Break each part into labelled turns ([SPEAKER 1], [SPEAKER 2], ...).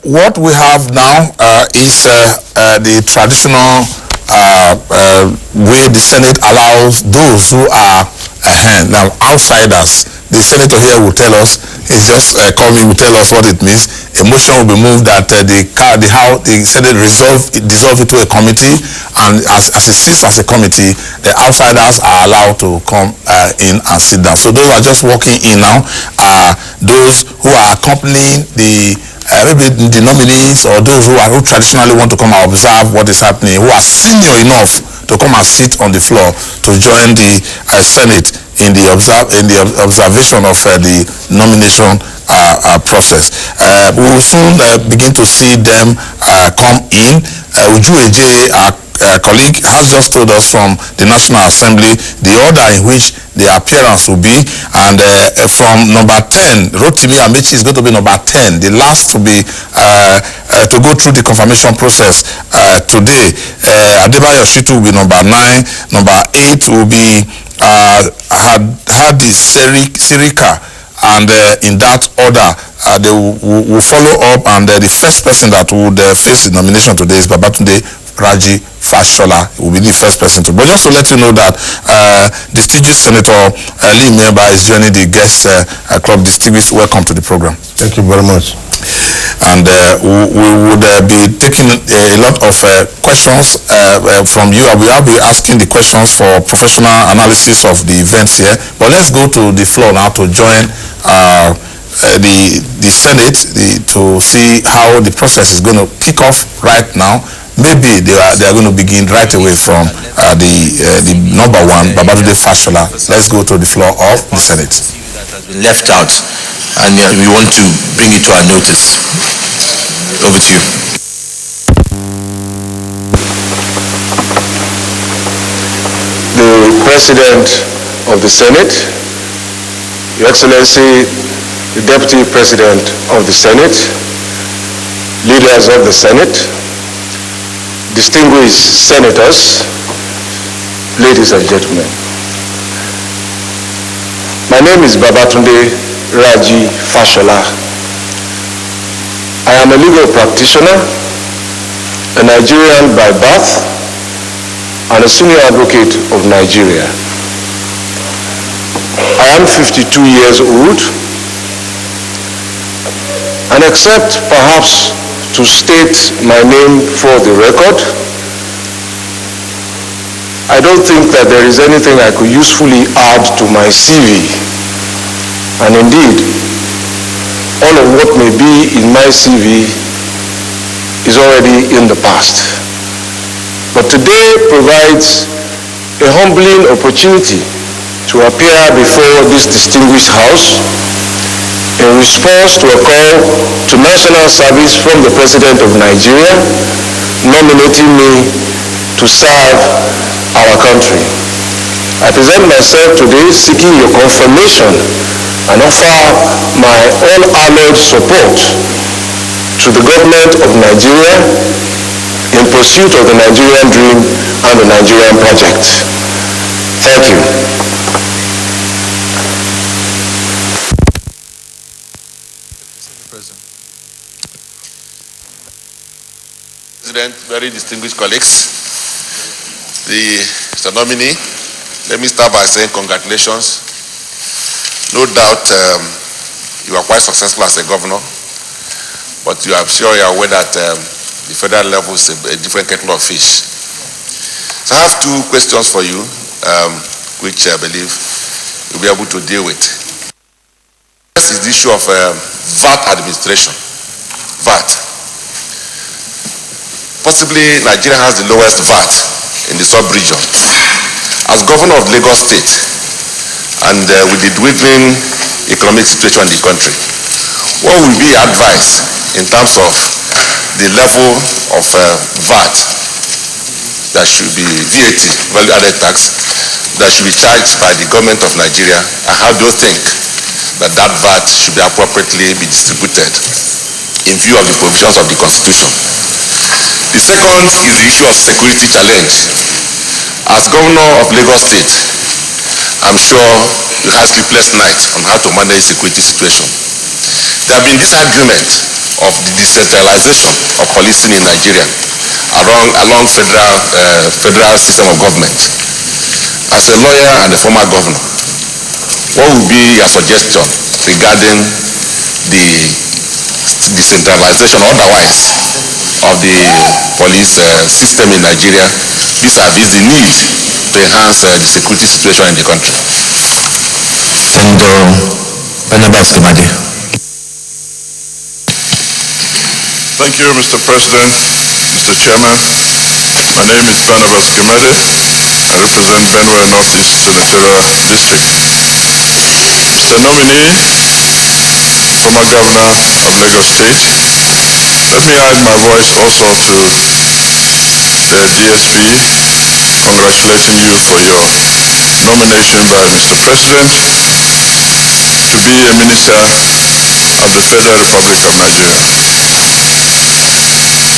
[SPEAKER 1] what we have now is the traditional way the Senate allows those who are now outsiders. The senator here will tell us, he's just coming, will tell us what it means. A motion will be moved that the Senate dissolve it to a committee, and as it sits as a committee, the outsiders are allowed to come in and sit down. So those who are just walking in now are those who are accompanying the maybe the nominees, or those who traditionally want to come and observe what is happening, who are senior enough to come and sit on the floor to join the Senate in the observation of the nomination process. We will soon begin to see them come in. Uju Eje, our colleague, has just told us from the National Assembly the order in which the appearance will be, and from number 10, Rotimi Amechi is going to be number 10, the last to be to go through the confirmation process today. Adebayo Shitu will be number 9, number 8 will be Hadi Sirika, and in that order they will follow up, and the first person that would face the nomination today is Babatunde Raji Fashola. Will be the first person to. But just to let you know that distinguished Senator Lee Member is joining the guest club. Distinguished, welcome to the program.
[SPEAKER 2] Thank you very much.
[SPEAKER 1] And we would be taking a lot of questions from you. I will be asking the questions for professional analysis of the events here. But let's go to the floor now to join the Senate to see how the process is going to kick off right now. Maybe they are going to begin right away from the number 1, Babatunde Fashola. Let's go to the floor of the Senate.
[SPEAKER 3] That has been left out, and we want to bring it to our notice. Over to you.
[SPEAKER 2] The President of the Senate, Your Excellency, the Deputy President of the Senate, leaders of the Senate, distinguished senators, ladies and gentlemen. My name is Babatunde Raji Fashola. I am a legal practitioner, a Nigerian by birth, and a senior advocate of Nigeria. I am 52 years old, and except perhaps to state my name for the record, I don't think that there is anything I could usefully add to my CV. And indeed, all of what may be in my CV is already in the past. But today provides a humbling opportunity to appear before this distinguished House in response to a call to national service from the President of Nigeria, nominating me to serve our country. I present myself today seeking your confirmation and offer my unalloyed support to the government of Nigeria in pursuit of the Nigerian dream and the Nigerian project. Thank you.
[SPEAKER 4] President, very distinguished colleagues, the nominee, let me start by saying congratulations. No doubt you are quite successful as a governor, but I'm sure you are aware that the federal level is a different kettle of fish. So I have two questions for you, which I believe you'll be able to deal with. First is the issue of VAT administration. VAT. Possibly Nigeria has the lowest VAT in the sub-region. As governor of Lagos State, and with the dwindling economic situation in the country, what will be your advice in terms of the level of VAT that should be VAT, value added tax, that should be charged by the government of Nigeria, and how do you think that VAT should be appropriately be distributed in view of the provisions of the Constitution? The second is the issue of security challenge. As governor of Lagos State, I'm sure you have sleepless nights on how to manage security situation. There have been disagreements of the decentralization of policing in Nigeria along federal system of government. As a lawyer and a former governor, what would be your suggestion regarding the decentralization otherwise of the police system in Nigeria vis-a-vis the need to enhance the security situation in the country?
[SPEAKER 3] Senator Barnabas Kamade.
[SPEAKER 5] Thank you, Mr. President, Mr. Chairman. My name is Barnabas Kamade. I represent Benue Northeast Senatorial District. Mr. Nominee, former governor of Lagos State, let me add my voice also to the DSP, congratulating you for your nomination by Mr. President to be a minister of the Federal Republic of Nigeria.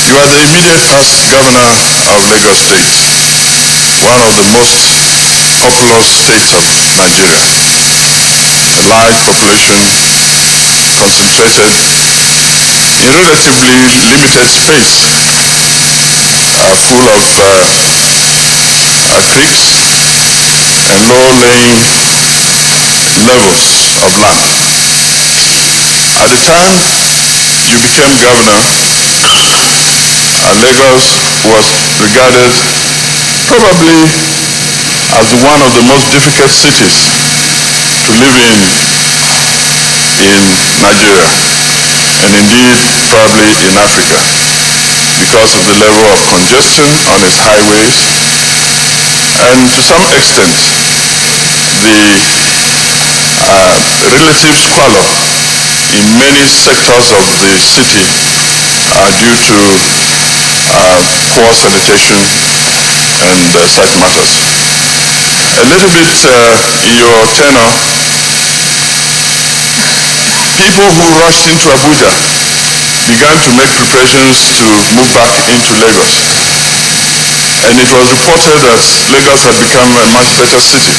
[SPEAKER 5] You are the immediate past governor of Lagos State, one of the most populous states of Nigeria. A large population concentrated in relatively limited space, full of creeks and low-lying levels of land. At the time you became governor, Lagos was regarded probably as one of the most difficult cities to live in Nigeria, and indeed probably in Africa, because of the level of congestion on its highways, and to some extent the relative squalor in many sectors of the city due to poor sanitation and such matters. A little bit in your tenure, people who rushed into Abuja began to make preparations to move back into Lagos. And it was reported that Lagos had become a much better city.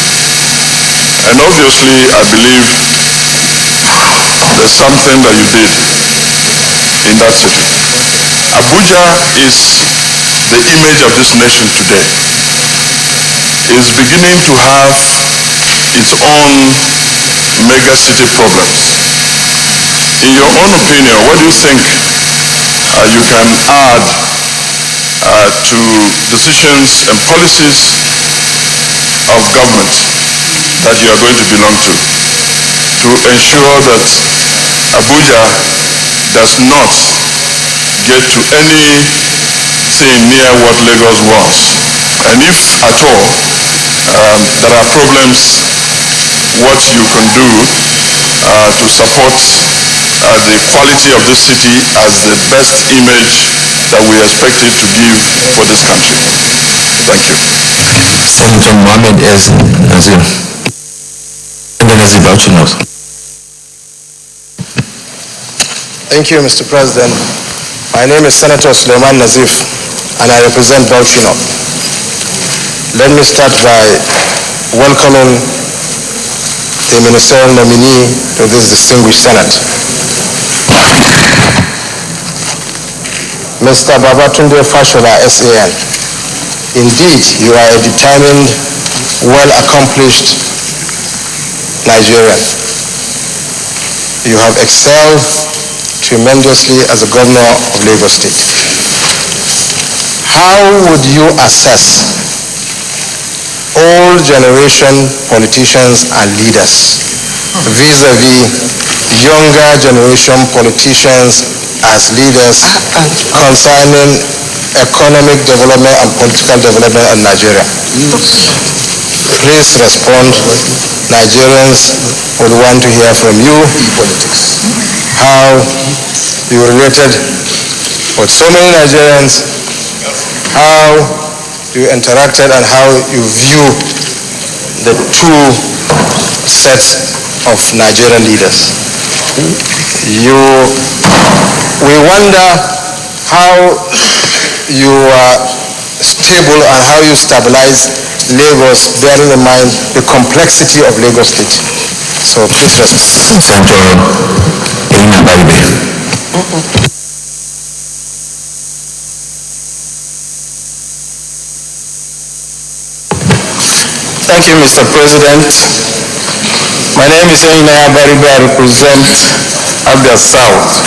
[SPEAKER 5] And obviously, I believe there's something that you did in that city. Abuja is the image of this nation today. It's beginning to have its own mega city problems. In your own opinion, what do you think you can add to decisions and policies of government that you are going to belong to ensure that Abuja does not get to anything near what Lagos was? And if at all there are problems, what you can do to support the quality of this city as the best image that we expect it to give for this country. Thank you.
[SPEAKER 3] Senator Mohammed Nazir. And then Nazir Bauchinos.
[SPEAKER 6] Thank you, Mr. President. My name is Senator Suleiman Nazif, and I represent Bauchino. Let me start by welcoming the ministerial nominee to this distinguished Senate. Mr. Babatunde Fashola, SAN. Indeed, you are a determined, well-accomplished Nigerian. You have excelled tremendously as a governor of Lagos State. How would you assess old generation politicians and leaders vis-a-vis younger generation politicians as leaders concerning economic development and political development in Nigeria? Please respond. Nigerians would want to hear from you how you related with so many Nigerians, how you interacted, and how you view the two sets of Nigerian leaders. We wonder how you are stable and how you stabilize Lagos, bearing in mind the complexity of Lagos State. So please respond.
[SPEAKER 3] Senator Elena Baribe.
[SPEAKER 6] Thank you, Mr. President. My name is Eina Baribe. I represent Abia South.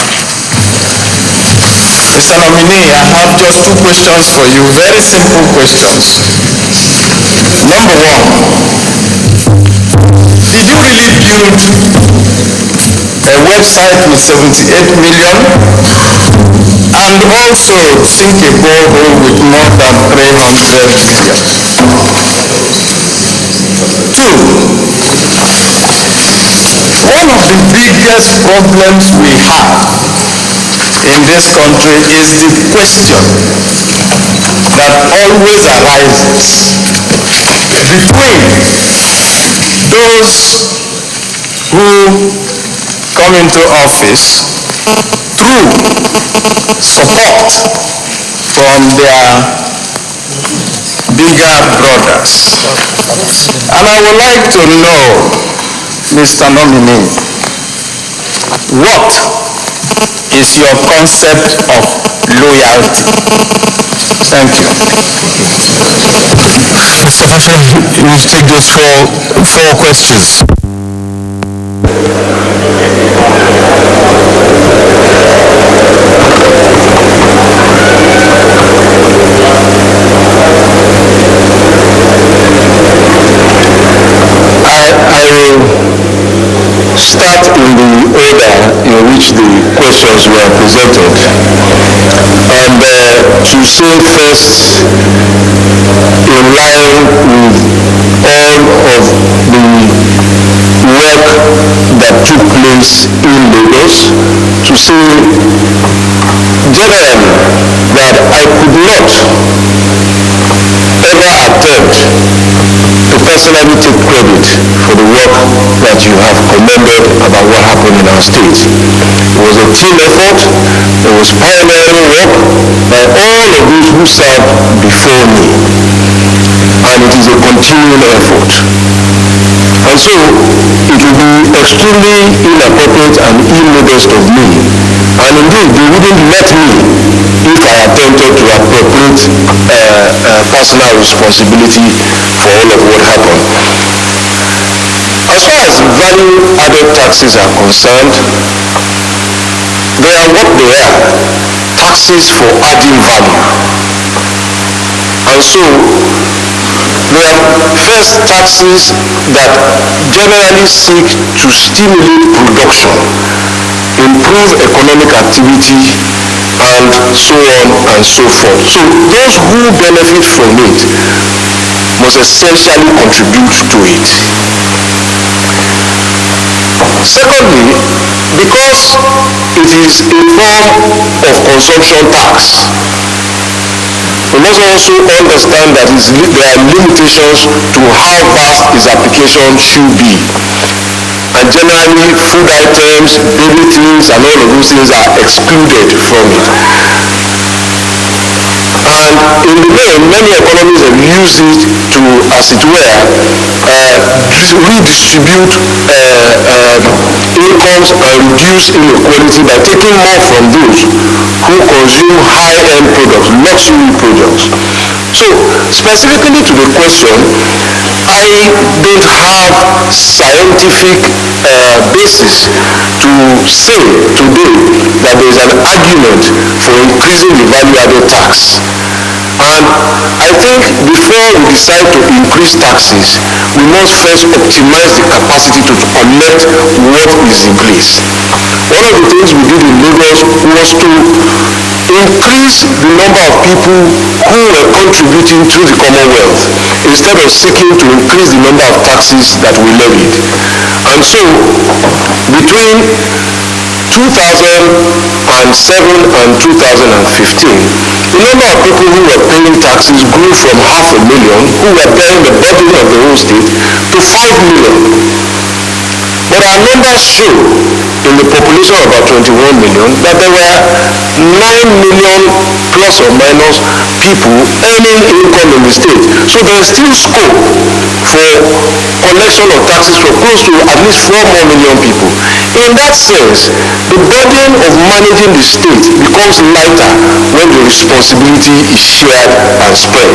[SPEAKER 6] Mr. Nominee, I have just two questions for you, very simple questions. Number one, did you really build a website with 78 million and also sink a borehole with more than 300 million? Two, one of the biggest problems we have in this country is the question that always arises between those who come into office through support from their bigger brothers. And I would like to know, Mr. Nominee, what is your concept of loyalty? Thank you.
[SPEAKER 1] Mr. Fashola, you take those four questions.
[SPEAKER 2] I will start in the order in which the questions were presented. And to say first, in line with all of the work that took place in Lagos, to say generally that I could not ever attempt to personally take credit for the work that you have commended about what happened in our state. It was a team effort. It was pioneering work by all of those who served before me. And it is a continuing effort. And so it would be extremely inappropriate and immodest of me. And indeed, they wouldn't let me if I attempted to appropriate personal responsibility for all of what happened. As far as value-added taxes are concerned, they are what they are, taxes for adding value. And so, they are first taxes that generally seek to stimulate production, improve economic activity, and so on and so forth. So those who benefit from it must essentially contribute to it. Secondly, because it is a form of consumption tax, we must also understand that there are limitations to how vast its application should be. And generally, food items, baby things, and all of those things are excluded from it. And in the main, many economies have used it to, as it were, redistribute incomes and reduce inequality by taking more from those who consume high-end products, luxury products. So, specifically to the question, I don't have scientific basis to say today that there is an argument for increasing the value-added tax. And I think before we decide to increase taxes, we must first optimize the capacity to collect what is in place. One of the things we did in Lagos was to increase the number of people who were contributing to the Commonwealth instead of seeking to increase the number of taxes that we levied. And so, between 2007 and 2015, the number of people who were paying taxes grew from 500,000, who were bearing the burden of the whole state, to 5 million. But our numbers show, in the population of about 21 million, that there were 9 million plus or minus people earning income in the state. So there is still scope for collection of taxes for close to at least 4 more million people. In that sense, the burden of managing the state becomes lighter when the responsibility is shared and spread.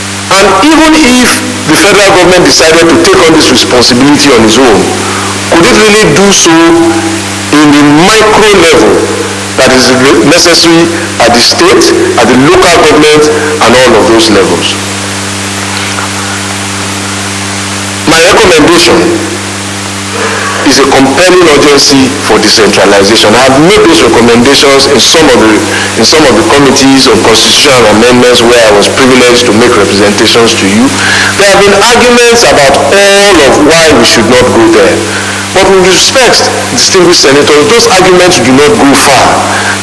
[SPEAKER 2] And even if the federal government decided to take on this responsibility on its own, could it really do so in the micro level that is necessary at the state, at the local government, and all of those levels? My recommendation is a compelling urgency for decentralization. I have made those recommendations in some of the committees on constitutional amendments where I was privileged to make representations to you. There have been arguments about all of why we should not go there. But with respect, distinguished senators, those arguments do not go far.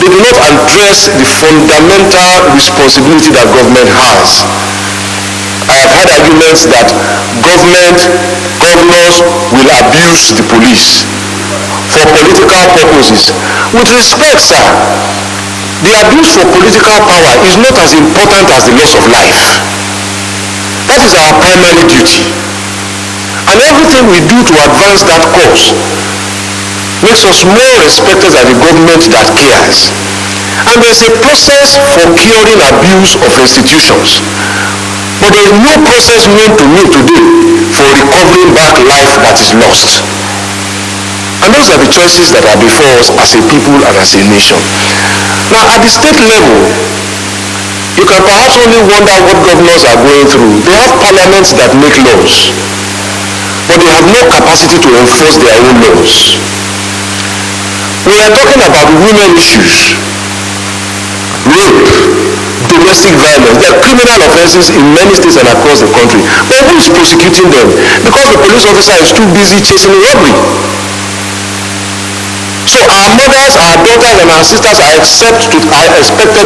[SPEAKER 2] They do not address the fundamental responsibility that government has. I have had arguments that governors will abuse the police for political purposes. With respect, sir, the abuse for political power is not as important as the loss of life. That is our primary duty. And everything we do to advance that cause makes us more respected as a government that cares. And there's a process for curing abuse of institutions. But there is no process known to me today for recovering back life that is lost. And those are the choices that are before us as a people and as a nation. Now, at the state level, you can perhaps only wonder what governors are going through. They have parliaments that make laws, but they have no capacity to enforce their own laws. We are talking about women issues, rape, domestic violence. They are criminal offenses in many states and across the country. But who is prosecuting them? Because the police officer is too busy chasing robbery. So our mothers, our daughters, and our sisters are expected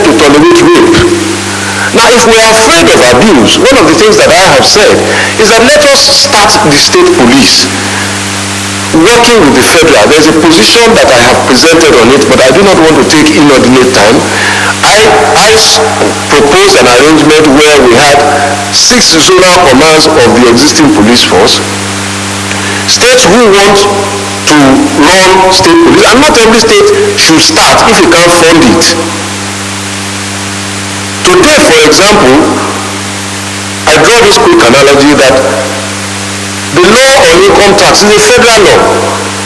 [SPEAKER 2] to tolerate rape. Now, if we are afraid of abuse, one of the things that I have said is that let us start the state police working with the federal. There's a position that I have presented on it, but I do not want to take inordinate time. I proposed an arrangement where we had 6 zonal commands of the existing police force. States who want to run state police, and not every state should start if it can't fund it. Today, for example, I draw this quick analogy that the law on income tax is a federal law,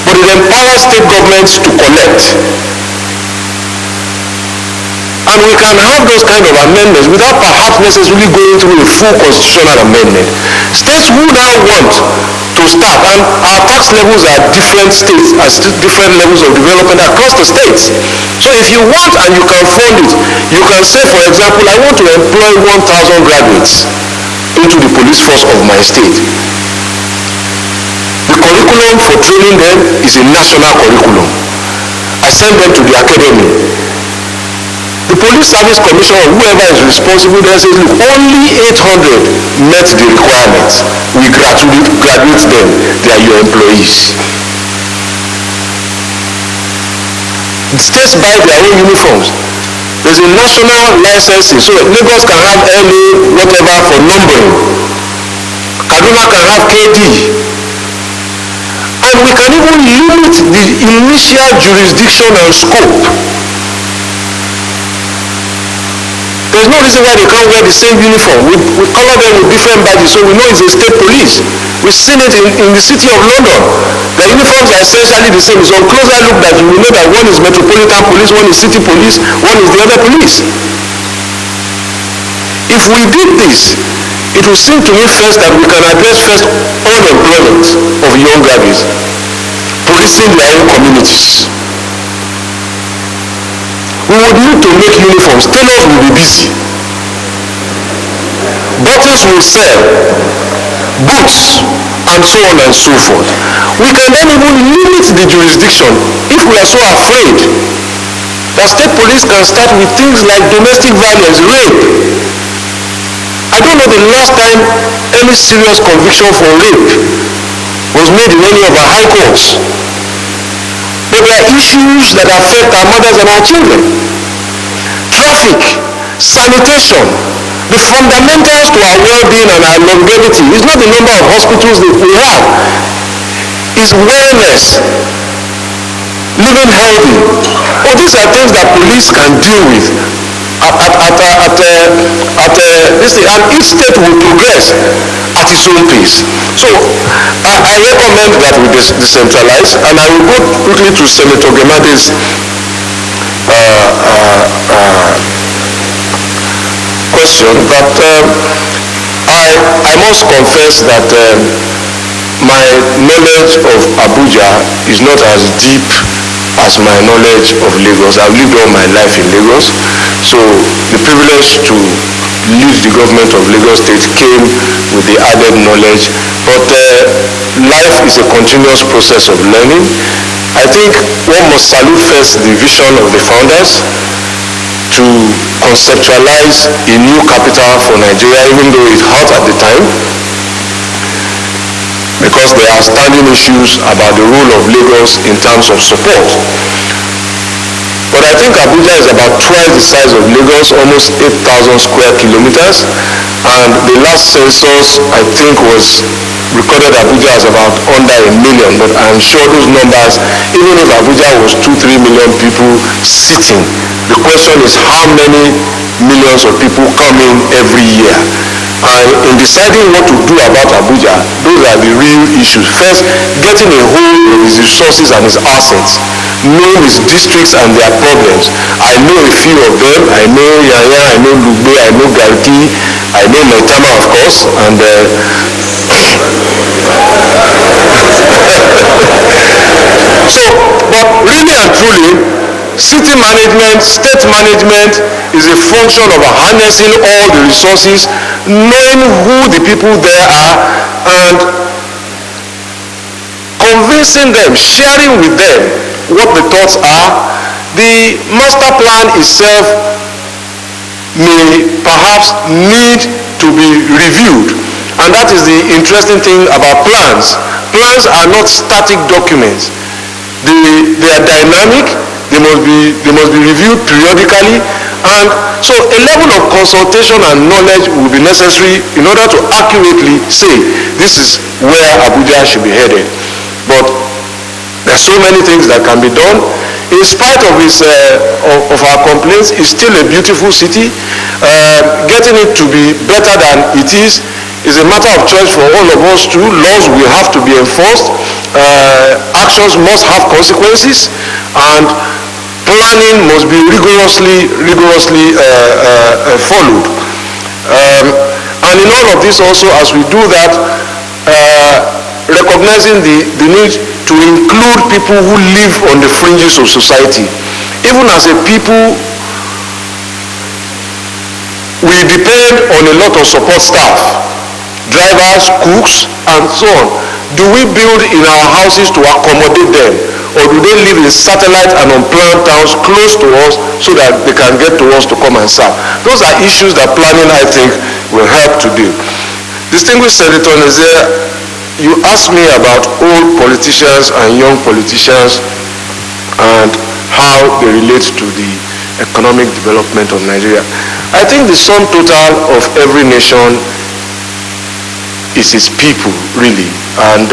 [SPEAKER 2] but it empowers state governments to collect. And we can have those kind of amendments without perhaps necessarily going through a full constitutional amendment. States who now want to start, and our tax levels are different states, different levels of development across the states. So if you want and you can fund it, you can say, for example, I want to employ 1,000 graduates into the police force of my state. The curriculum for training them is a national curriculum. I send them to the academy. The Police Service Commission or whoever is responsible then says, look, only 800 met the requirements. We graduate them. They are your employees. The states buy their own uniforms. There's a national licensing. So Lagos can have LA, whatever, for numbering. Kaduna can have KD. And we can even limit the initial jurisdiction and scope. There's no reason why they can't wear the same uniform. We color them with different badges, so we know it's a state police. We've seen it in the city of London. The uniforms are essentially the same. It's on closer look that you will know that one is Metropolitan Police, one is City Police, one is the other police. If we did this, it would seem to me first that we can address first unemployment of young graduates, policing their own communities. We would need to make uniforms. Tailors will be busy. Buttons will sell. Boots, and so on and so forth. We can then even limit the jurisdiction if we are so afraid that state police can start with things like domestic violence, rape. I don't know the last time any serious conviction for rape was made in any of our high courts. But there are issues that affect our mothers and our children. Traffic, sanitation, the fundamentals to our well-being and our longevity is not the number of hospitals that we have. It's wellness, living healthy. All these are things that police can deal with. and each state will progress at its own pace. So I recommend that we decentralize, and I will go quickly to Senator Gemade's question. But I must confess that my knowledge of Abuja is not as deep as my knowledge of Lagos. I've lived all my life in Lagos, so the privilege to lead the government of Lagos State came with the added knowledge. But life is a continuous process of learning. I think one must salute first the vision of the founders to conceptualize a new capital for Nigeria, even though it hurt at the time, because there are standing issues about the role of Lagos in terms of support. But I think Abuja is about twice the size of Lagos, almost 8,000 square kilometers, and the last census, I think, was recorded Abuja as about under 1 million, but I'm sure those numbers, even if Abuja was 2-3 million people sitting, the question is how many millions of people come in every year. And in deciding what to do about Abuja, those are the real issues. First, getting a hold of his resources and his assets, knowing his districts and their problems. I know a few of them. I know Yaya, I know Lugbe, I know Garki, I know Maitama, of course, and so, but really and truly, city management, state management is a function of harnessing all the resources, knowing who the people there are, and convincing them, sharing with them what the thoughts are. The master plan itself may perhaps need to be reviewed, and that is the interesting thing about plans. Plans are not static documents. They are dynamic. They must be reviewed periodically, and so a level of consultation and knowledge will be necessary in order to accurately say this is where Abuja should be headed. But there are so many things that can be done. In spite of of our complaints, it's still a beautiful city. Getting it to be better than it is a matter of choice for all of us too. Laws will have to be enforced. Actions must have consequences, and planning must be rigorously followed. And in all of this also, as we do that, recognizing the need to include people who live on the fringes of society. Even as a people, we depend on a lot of support staff, drivers, cooks, and so on. Do we build in our houses to accommodate them, or do they live in satellite and unplanned towns close to us so that they can get to us to come and serve? Those are issues that planning, I think, will help to deal. Distinguished Senator Nazir, you asked me about old politicians and young politicians and how they relate to the economic development of Nigeria. I think the sum total of every nation is its people, really. And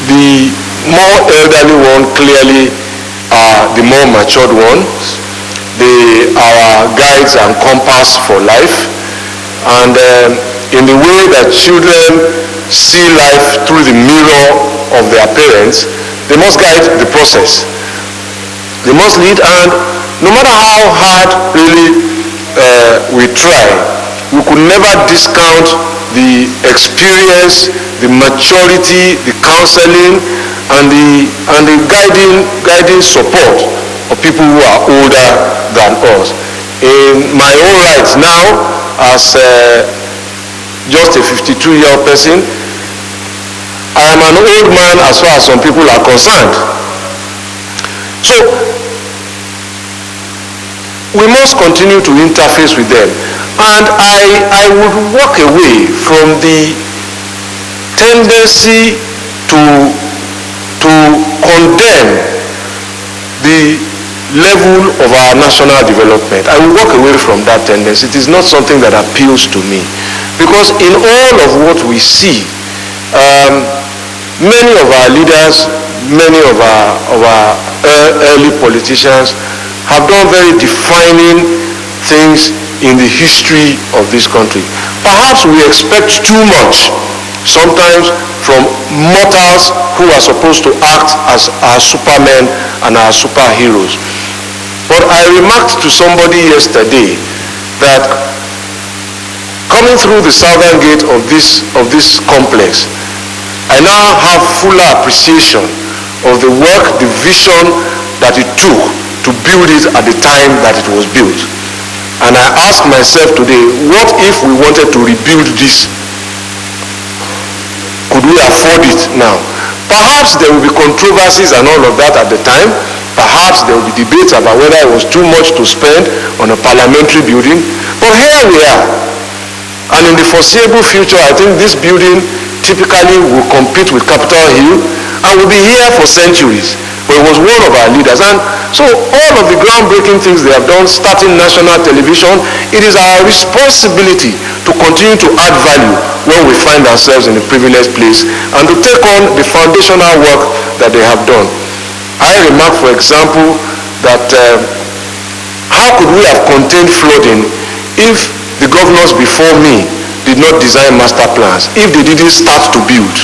[SPEAKER 2] the more elderly one clearly are the more matured ones. They are our guides and compass for life. And in the way that children see life through the mirror of their parents, they must guide the process. They must lead, and no matter how hard really we try, we could never discount the experience, the maturity, the counseling, and the guiding support of people who are older than us. In my own rights now, as just a 52-year-old person, I am an old man as far as some people are concerned. So we must continue to interface with them. And I would walk away from the tendency to condemn the level of our national development. I will walk away from that tendency. It is not something that appeals to me. Because in all of what we see, many of our leaders, many of our early politicians have done very defining things in the history of this country. Perhaps we expect too much sometimes from mortals who are supposed to act as our supermen and our superheroes. But I remarked to somebody yesterday that coming through the southern gate of this complex, I now have fuller appreciation of the work, the vision that it took to build it at the time that it was built. And I ask myself today, what if we wanted to rebuild this? Could we afford it now? Perhaps there will be controversies and all of that at the time. Perhaps there will be debates about whether it was too much to spend on a parliamentary building. But here we are. And in the foreseeable future, I think this building typically will compete with Capitol Hill and will be here for centuries. But it was one of our leaders. And so all of the groundbreaking things they have done, starting national television, it is our responsibility to continue to add value when we find ourselves in a privileged place and to take on the foundational work that they have done. I remark, for example, that how could we have contained flooding if the governors before me did not design master plans, if they didn't start to build?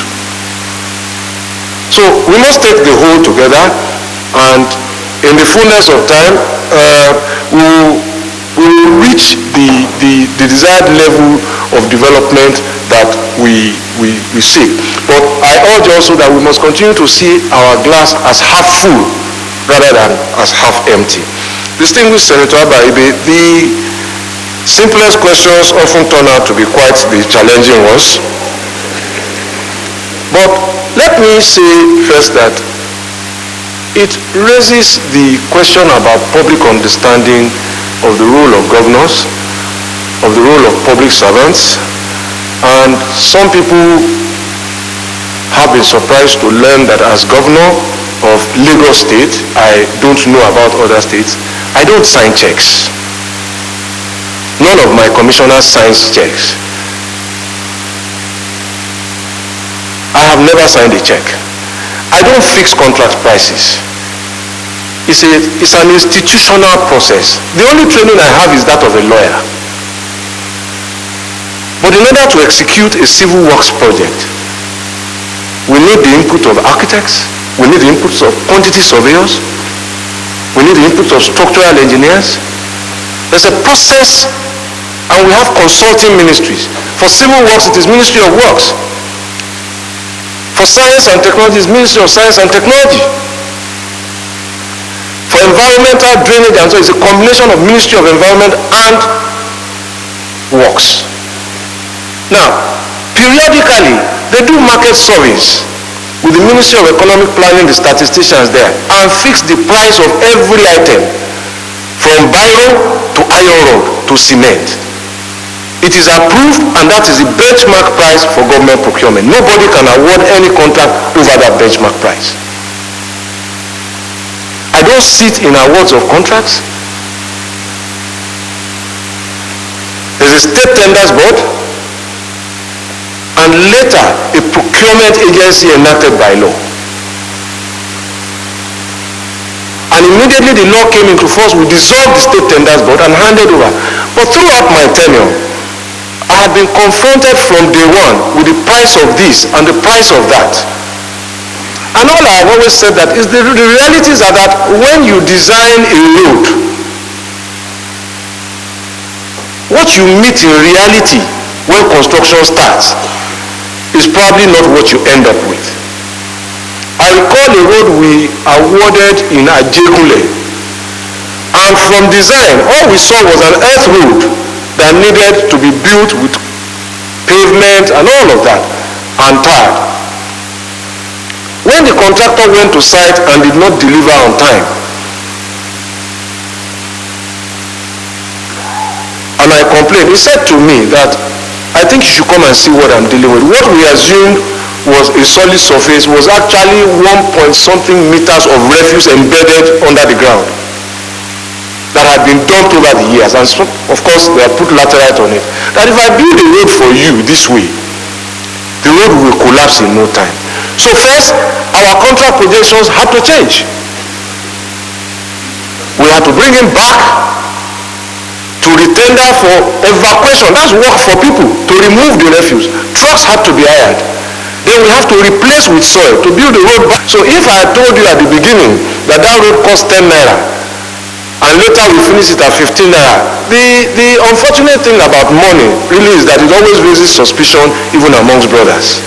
[SPEAKER 2] So we must take the whole together, and in the fullness of time, we will reach the desired level of development that we seek. But I urge also that we must continue to see our glass as half full rather than as half empty. Distinguished Senator Abaribe, the simplest questions often turn out to be quite the challenging ones. But let me say first that it raises the question about public understanding of the role of governors, of the role of public servants, and some people have been surprised to learn that as governor of Lagos State, I don't know about other states, I don't sign checks. None of my commissioners signs checks. I have never signed a check. I don't fix contract prices. It's an institutional process. The only training I have is that of a lawyer. But in order to execute a civil works project, we need the input of architects, we need the inputs of quantity surveyors, we need the input of structural engineers. There's a process, and we have consulting ministries. For civil works, it is Ministry of Works. For science and technology, it's Ministry of Science and Technology. For environmental drainage and so, it's a combination of Ministry of Environment and Works. Now, periodically, they do market surveys with the Ministry of Economic Planning, the statisticians there, and fix the price of every item, from biro to iron rod to cement. It is approved, and that is the benchmark price for government procurement. Nobody can award any contract over that benchmark price. I don't sit in awards of contracts. There's a state tenders board, and later a procurement agency enacted by law. And immediately the law came into force, we dissolved the state tenders board and handed over. But throughout my tenure, I have been confronted from day one with the price of this and the price of that. And all I have always said that is the realities are that when you design a road, what you meet in reality when construction starts is probably not what you end up with. I recall a road we awarded in Ajegunle, and from design, all we saw was an earth road that needed to be built with pavement and all of that, and tarred. When the contractor went to site and did not deliver on time, and I complained, he said to me that, I think you should come and see what I'm dealing with. What we assumed was a solid surface was actually 1-point-something meters of refuse embedded under the ground that had been dumped over the years, and so, of course they have put laterite on it. That if I build a road for you this way, the road will collapse in no time. So first, our contract projections have to change. We had to bring him back to retender for evacuation. That's work for people, to remove the refuse. Trucks had to be hired. Then we have to replace with soil to build the road back. So if I had told you at the beginning that that road cost 10 naira, and later we finish it at 15 naira, the unfortunate thing about money really is that it always raises suspicion even amongst brothers.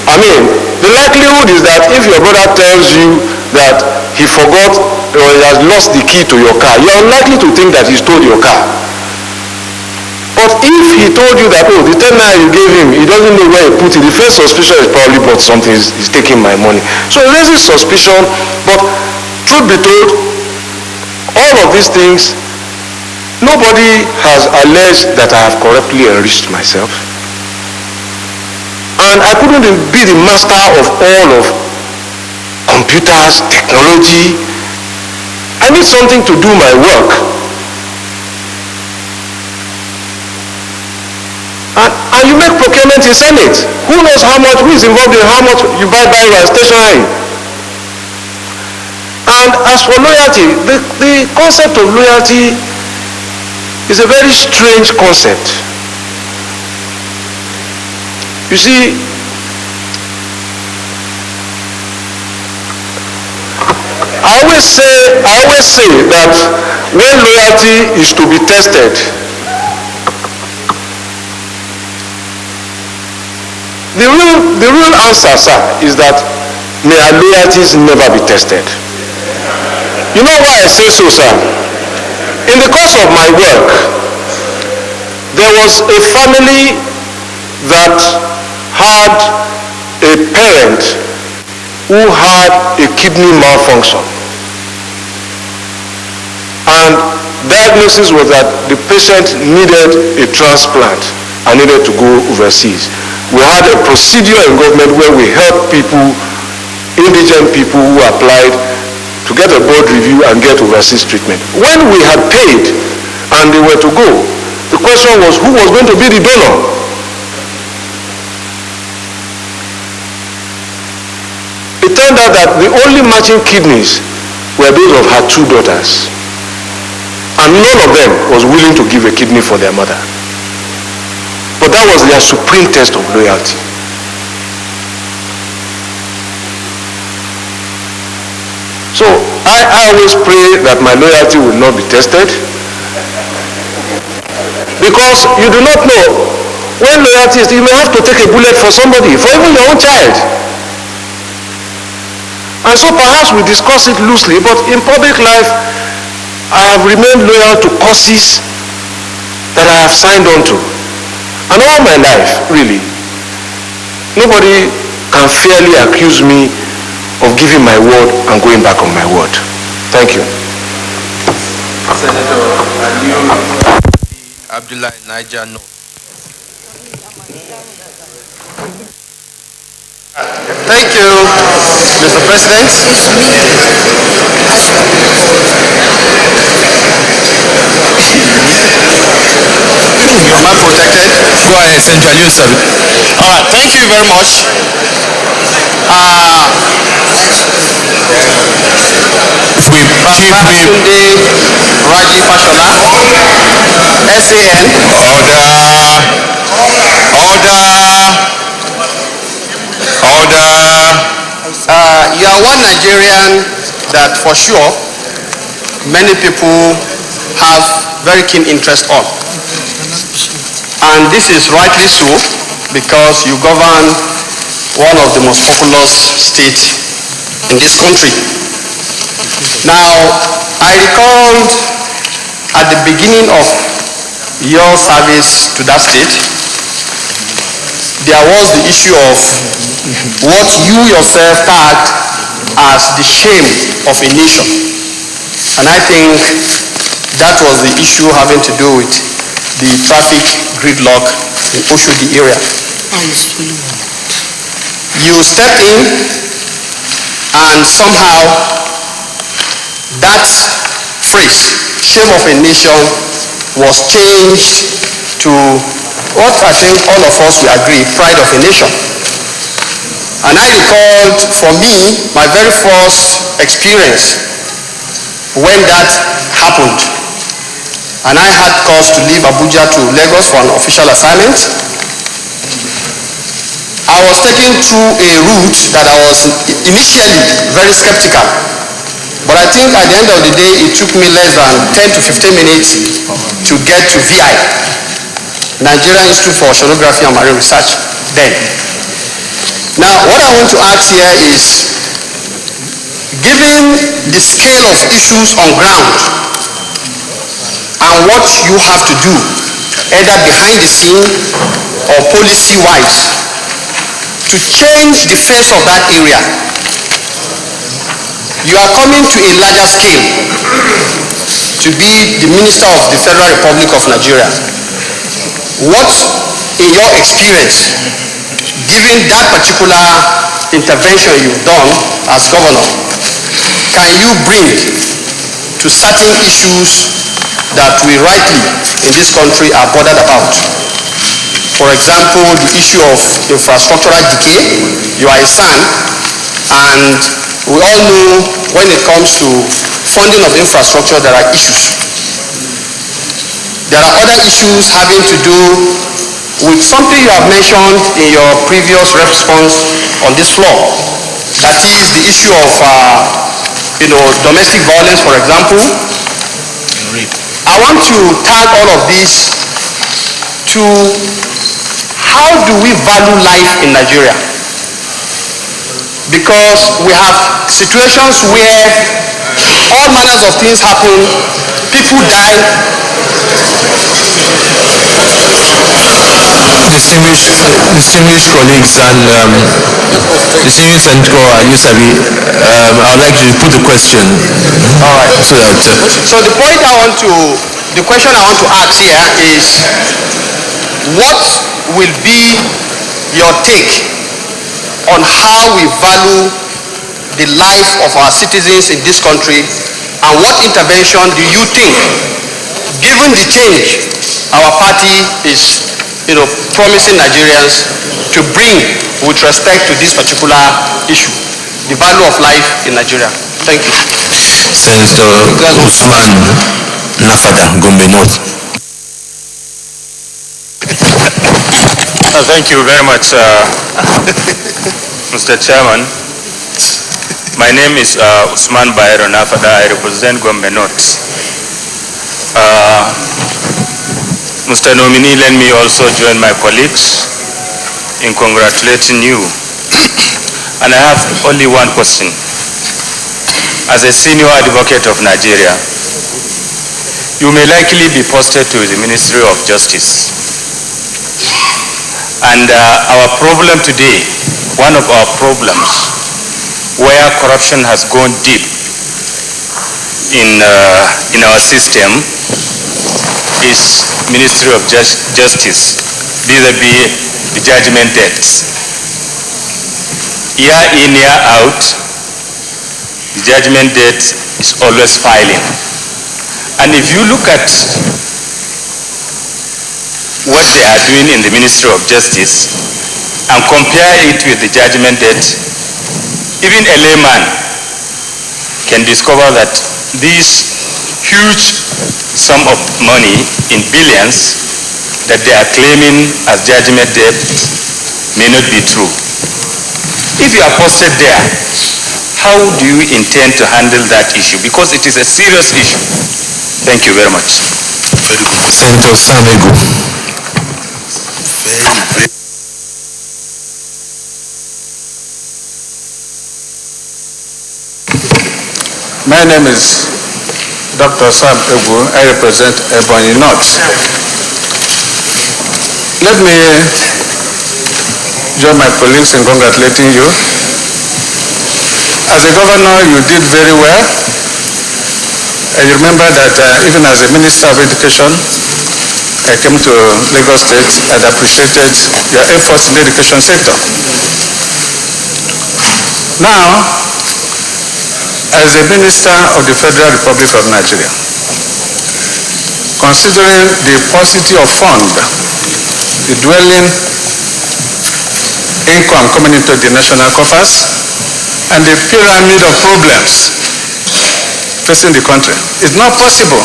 [SPEAKER 2] I mean, the likelihood is that if your brother tells you that he forgot or he has lost the key to your car, you are unlikely to think that he stole your car. But if he told you that, oh, the 10 naira you gave him, he doesn't know where he put it, the first suspicion is probably bought something, he's taking my money. So it raises suspicion, but truth be told, all of these things, nobody has alleged that I have corruptly enriched myself. And I couldn't be the master of all of computers, technology. I need something to do my work. And you make procurement in Senate. Who knows how much, who is involved in how much you buy and stationery. And as for loyalty, the concept of loyalty is a very strange concept. You see, I always say that when loyalty is to be tested, the real answer, sir, is that may our loyalties never be tested. You know why I say so, sir? In the course of my work, there was a family that had a parent who had a kidney malfunction. And diagnosis was that the patient needed a transplant and needed to go overseas. We had a procedure in government where we helped people, indigent people who applied to get a board review and get overseas treatment. When we had paid and they were to go, the question was who was going to be the donor? It turned out that the only matching kidneys were those of her two daughters. And none of them was willing to give a kidney for their mother. But that was their supreme test of loyalty. So I always pray that my loyalty will not be tested. Because you do not know when loyalty is, you may have to take a bullet for somebody, for even your own child. And so perhaps we discuss it loosely, but in public life, I have remained loyal to causes that I have signed on to. And all my life, really, nobody can fairly accuse me of giving my word and going back on my word. Thank you.
[SPEAKER 3] Senator Abdullah Niger North.
[SPEAKER 7] Thank you, Mr. President. Am I protected?
[SPEAKER 3] Go ahead, Central Yusuf.
[SPEAKER 7] All right, thank you very much. Babatunde Raji Fashola, SAN. Order. You are one Nigerian that for sure many people have very keen interest on. And this is rightly so because you govern one of the most populous states in this country. Now, I recalled at the beginning of your service to that state, there was the issue of what you yourself tagged as the shame of a nation. And I think that was the issue having to do with the traffic gridlock in Oshodi area. You stepped in and somehow that phrase, shame of a nation, was changed to what I think all of us will agree, pride of a nation. And I recalled, for me, my very first experience when that happened. And I had cause to leave Abuja to Lagos for an official assignment. I was taken through a route that I was initially very skeptical. But I think at the end of the day, it took me less than 10 to 15 minutes to get to VI, Nigerian Institute for Oceanography and Marine Research, then. Now, what I want to ask here is, given the scale of issues on ground and what you have to do, either behind the scene or policy-wise, to change the face of that area, you are coming to a larger scale to be the Minister of the Federal Republic of Nigeria. What, in your experience, given that particular intervention you've done as governor, can you bring to certain issues that we rightly in this country are bothered about? For example, the issue of infrastructural decay. You are a son, and we all know when it comes to funding of infrastructure, there are issues. There are other issues having to do with something you have mentioned in your previous response on this floor. That is the issue of domestic violence, for example. I want to tag all of this to how do we value life in Nigeria? Because we have situations where all manners of things happen, people die.
[SPEAKER 3] Distinguished colleagues and distinguished Senator Ayusabi, I would like to put the question.
[SPEAKER 7] All right.
[SPEAKER 3] So
[SPEAKER 7] the question I want to ask here is, what will be your take on how we value the life of our citizens in this country, and what intervention do you think, given the change our party is promising Nigerians to bring with respect to this particular issue, the value of life in Nigeria? Thank you.
[SPEAKER 3] Senator Usman Nafada, Gombe North.
[SPEAKER 8] Thank you very much, Mr. Chairman. My name is Usman Bayero Nafada. I represent Gombe North. Mr. Nominee, let me also join my colleagues in congratulating you. And I have only one question. As a senior advocate of Nigeria, you may likely be posted to the Ministry of Justice. And our problem today, one of our problems, where corruption has gone deep in our system, is Ministry of Justice, vis-a-vis the judgment dates. Year in, year out, the judgment date is always filing. And if you look at what they are doing in the Ministry of Justice and compare it with the judgment date, even a layman can discover that these huge sum of money in billions that they are claiming as judgment debt may not be true. If you are posted there, how do you intend to handle that issue? Because it is a serious issue. Thank you very much.
[SPEAKER 3] Senator Samego.
[SPEAKER 9] My name is Dr. Sam Egu. I represent Ebonyi North. Let me join my colleagues in congratulating you. As a governor, you did very well. And you remember that even as a Minister of Education, I came to Lagos State and appreciated your efforts in the education sector. Now, as a Minister of the Federal Republic of Nigeria, considering the paucity of fund, the dwindling income coming into the national coffers and the pyramid of problems facing the country. It's not possible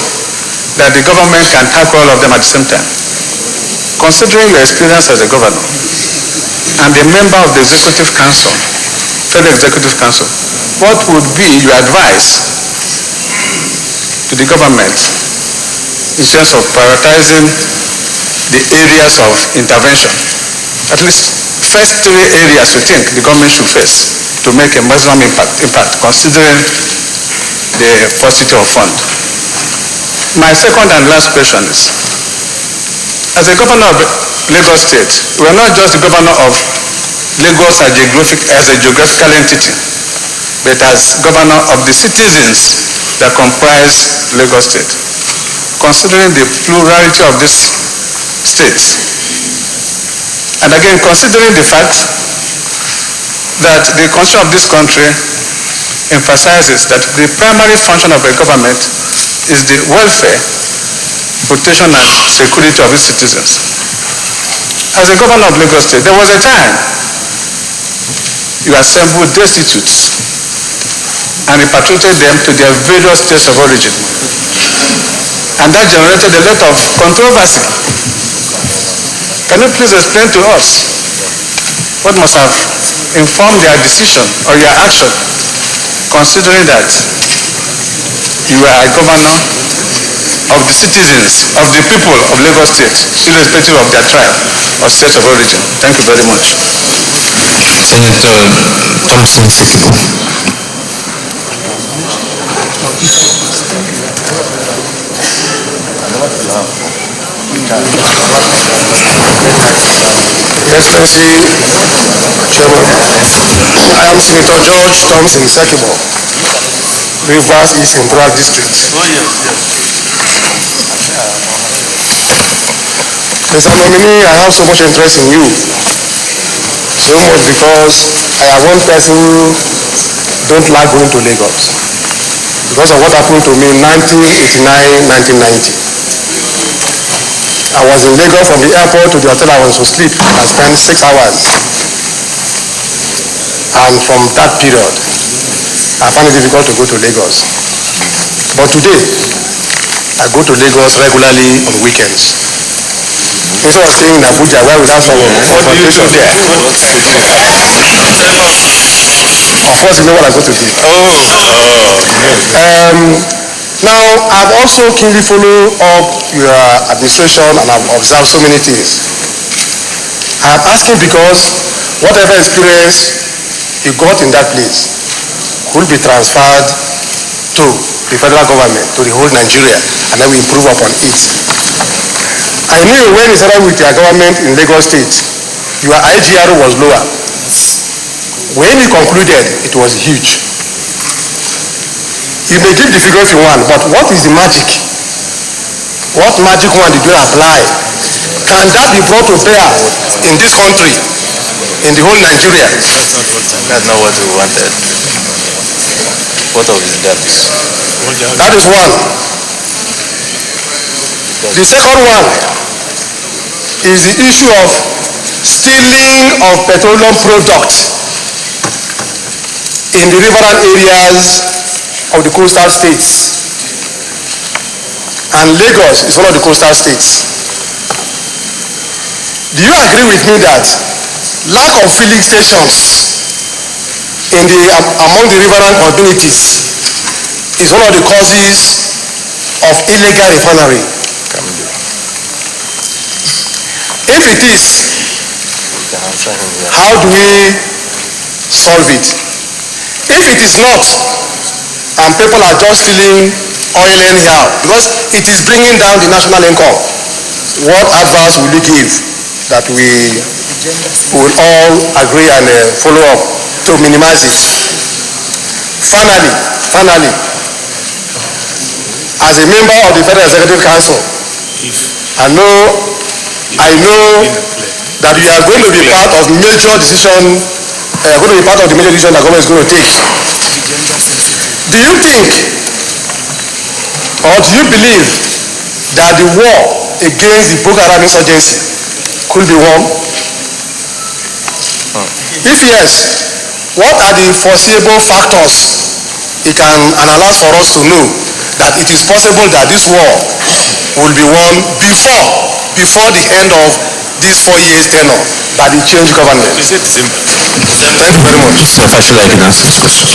[SPEAKER 9] that the government can tackle all of them at the same time. Considering your experience as a governor and a member of the Executive Council, Federal Executive Council, what would be your advice to the government in terms of prioritizing the areas of intervention? At least first 3 areas you think the government should face to make a maximum impact considering the paucity of fund. My second and last question is, as a governor of Lagos State, we are not just the governor of Lagos as a geographical entity, but as governor of the citizens that comprise Lagos State. Considering the plurality of this state, and again considering the fact that the constitution of this country emphasizes that the primary function of a government is the welfare, protection and security of its citizens. As a governor of Lagos State, there was a time you assembled destitutes and repatriated them to their various states of origin. And that generated a lot of controversy. Can you please explain to us what must have informed your decision or your action, considering that you are a governor of the citizens, of the people of Lagos State, irrespective of their tribe or state of origin? Thank you very much.
[SPEAKER 3] Senator Thompson Sikibo.
[SPEAKER 6] Excellency Chairman, I am Senator George Thompson Sikibo, Rivers East Central District. Mr. Nominee, I have so much interest in you. So much because I am one person who don't like going to Lagos because of what happened to me in 1989-1990. I was in Lagos from the airport to the hotel I was to sleep. I spent 6 hours. And from that period, I found it difficult to go to Lagos. But today, I go to Lagos regularly on weekends. Instead of staying in Abuja, where we have some confrontation there. Of course, you know what I go to do. Now, I've also keenly followed up your administration and I've observed so many things. I'm asking because whatever experience you got in that place could be transferred to the federal government, to the whole Nigeria, and then we improve upon it. I knew when you started with your government in Lagos State, your IGR was lower. When you concluded, it was huge. You may give the figure if you want, but what is the magic? What magic one did you apply? Can that be brought to bear in this country, in the whole Nigeria?
[SPEAKER 8] That's not what we wanted. What of his debts?
[SPEAKER 6] That is one. The second one is the issue of stealing of petroleum products in the riverine areas of the coastal states. And Lagos is one of the coastal states. Do you agree with me that lack of filling stations among the riverine communities is one of the causes of illegal refinery? If it is, how do we solve it? If it is not, and people are just stealing oil anyhow, because it is bringing down the national income, what advice will you give that we will all agree and follow up to minimize it? Finally, as a member of the Federal Executive Council, I know that you are going to be part of major decision, that government is going to take. Do you think, or do you believe that the war against the Boko Haram insurgency could be won? If yes, what are the foreseeable factors it can analyze for us to know that it is possible that this war will be won before the end of this 4 years tenure by the change government? Thank you very much.
[SPEAKER 3] Mr. Fashola, you can answer this question.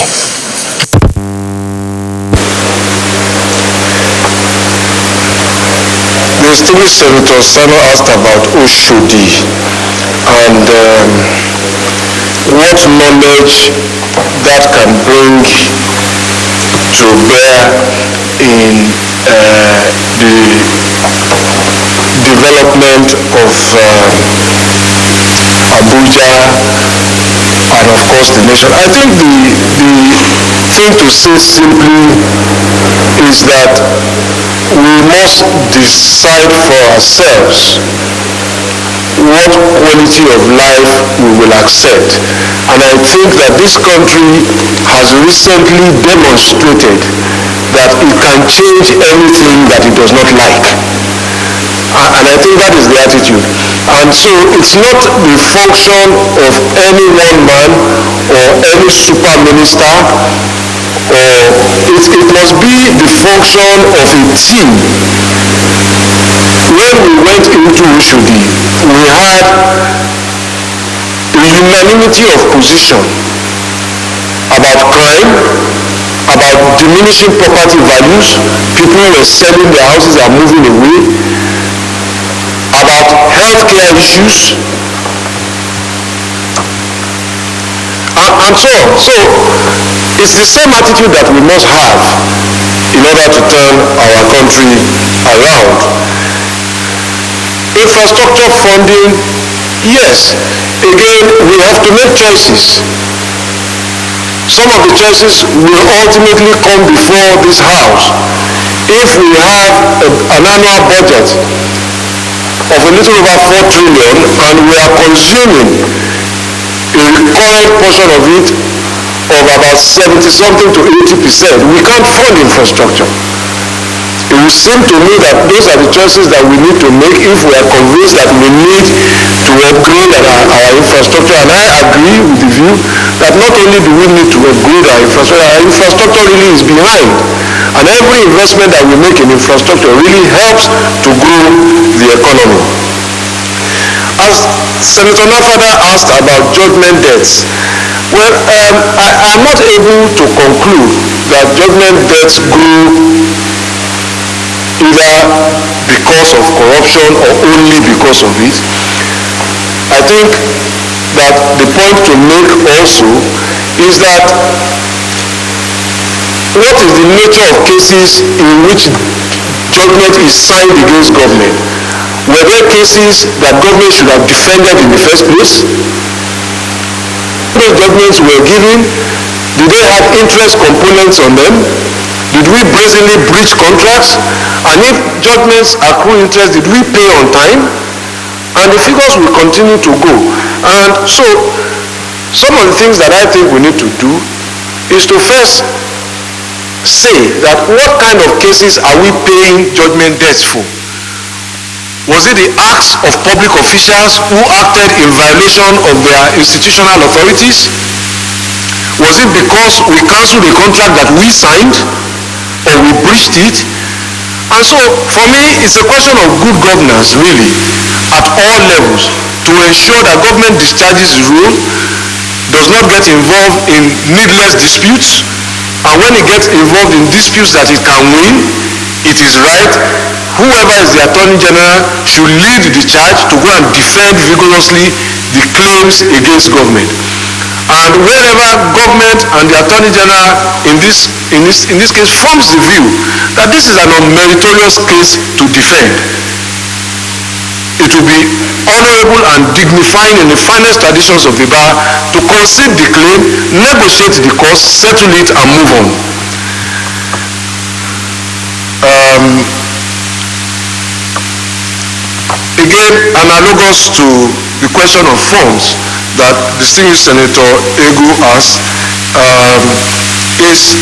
[SPEAKER 2] The distinguished Senator Sano asked about Oshodi and what knowledge that can bring to bear in the development of Abuja and of course the nation. I think the thing to say simply is that we must decide for ourselves what quality of life we will accept. And I think that this country has recently demonstrated that it can change anything that it does not like. And I think that is the attitude. And so it's not the function of any one man or any super minister, or it must be the function of a team. When we went into Oshodi, we had a unanimity of position about crime, about diminishing property values, people were selling their houses and moving away, about healthcare issues, and so on. So it's the same attitude that we must have in order to turn our country around. Infrastructure funding, yes, again, we have to make choices. Some of the choices will ultimately come before this house. If we have an annual budget of a little over 4 trillion and we are consuming a recurrent portion of it of about 70-something to 80%, we can't fund infrastructure. It will seem to me that those are the choices that we need to make if we are convinced that we need to upgrade our infrastructure. And I agree with the view that not only do we need to upgrade our infrastructure really is behind. And every investment that we make in infrastructure really helps to grow the economy. As Senator Nafada asked about judgment debts, well, I'm not able to conclude that judgment debts grew either because of corruption or only because of it. I think that the point to make also is that what is the nature of cases in which judgment is signed against government? Were there cases that government should have defended in the first place? Those judgments were given, did they have interest components on them? Did we brazenly breach contracts? And if judgments accrue interest, did we pay on time? And the figures will continue to go. And so, some of the things that I think we need to do is to first say that what kind of cases are we paying judgment debts for? Was it the acts of public officials who acted in violation of their institutional authorities? Was it because we cancelled a contract that we signed or we breached it? And so, for me, it's a question of good governance, really, at all levels, to ensure that government discharges its role, does not get involved in needless disputes, and when it gets involved in disputes that it can win, it is right. Whoever is the Attorney General should lead the charge to go and defend vigorously the claims against government. And wherever government and the Attorney General in this case forms the view that this is an unmeritorious case to defend, it will be honorable and dignifying in the finest traditions of the bar to concede the claim, negotiate the cost, settle it, and move on. Again, analogous to the question of funds that distinguished Senator Egu asked, is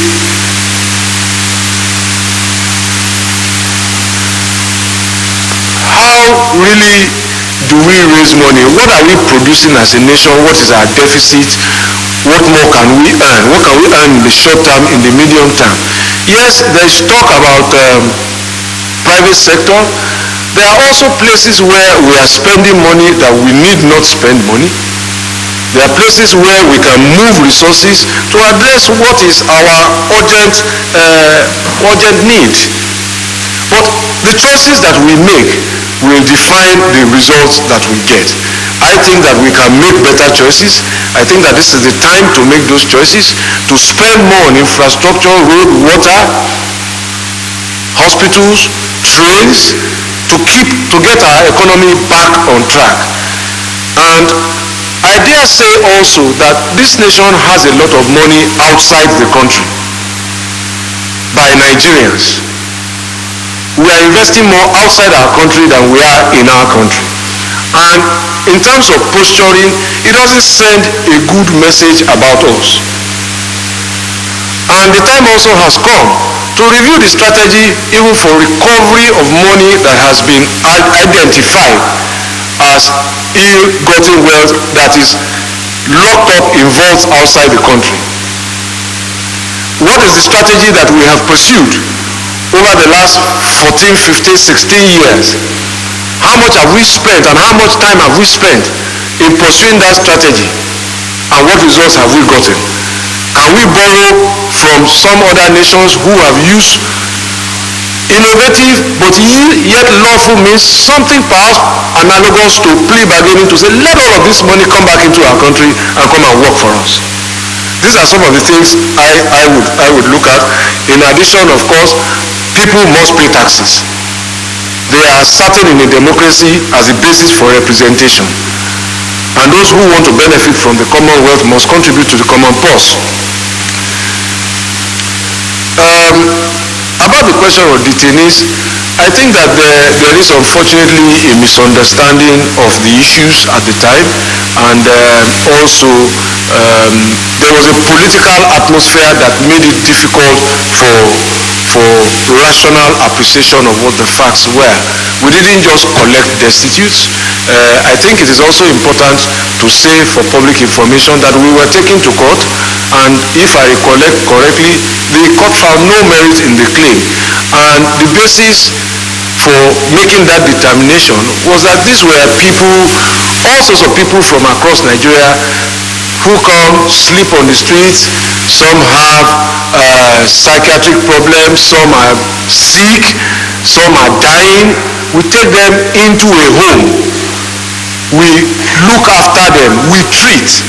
[SPEAKER 2] how really do we raise money? What are we producing as a nation? What is our deficit? What more can we earn? What can we earn in the short term, in the medium term? Yes, there is talk about private sector. There are also places where we are spending money that we need not spend money. There are places where we can move resources to address what is our urgent need. But the choices that we make will define the results that we get. I think that we can make better choices. I think that this is the time to make those choices, to spend more on infrastructure, road, water, hospitals, trains, to get our economy back on track. And I dare say also that this nation has a lot of money outside the country by Nigerians. We are investing more outside our country than we are in our country. And in terms of posturing, it doesn't send a good message about us. And the time also has come to review the strategy even for recovery of money that has been identified as ill-gotten wealth that is locked up in vaults outside the country. What is the strategy that we have pursued over the last 14, 15, 16 years? How much have we spent and how much time have we spent in pursuing that strategy? And what results have we gotten? Can we borrow from some other nations who have used innovative but yet lawful means, something perhaps analogous to plea bargaining, to say let all of this money come back into our country and come and work for us? These are some of the things I would look at. In addition, of course, people must pay taxes. They are certain in a democracy as a basis for representation. And those who want to benefit from the Commonwealth must contribute to the common purse. About the question of detainees, I think that there is unfortunately a misunderstanding of the issues at the time, and also there was a political atmosphere that made it difficult for rational appreciation of what the facts were. We didn't just collect destitutes. I think it is also important to say for public information that we were taken to court, and if I recollect correctly, the court found no merit in the claim. And the basis for making that determination was that these were people, all sorts of people from across Nigeria who come, sleep on the streets. Some have psychiatric problems, some are sick, some are dying. We take them into a home. We look after them, we treat,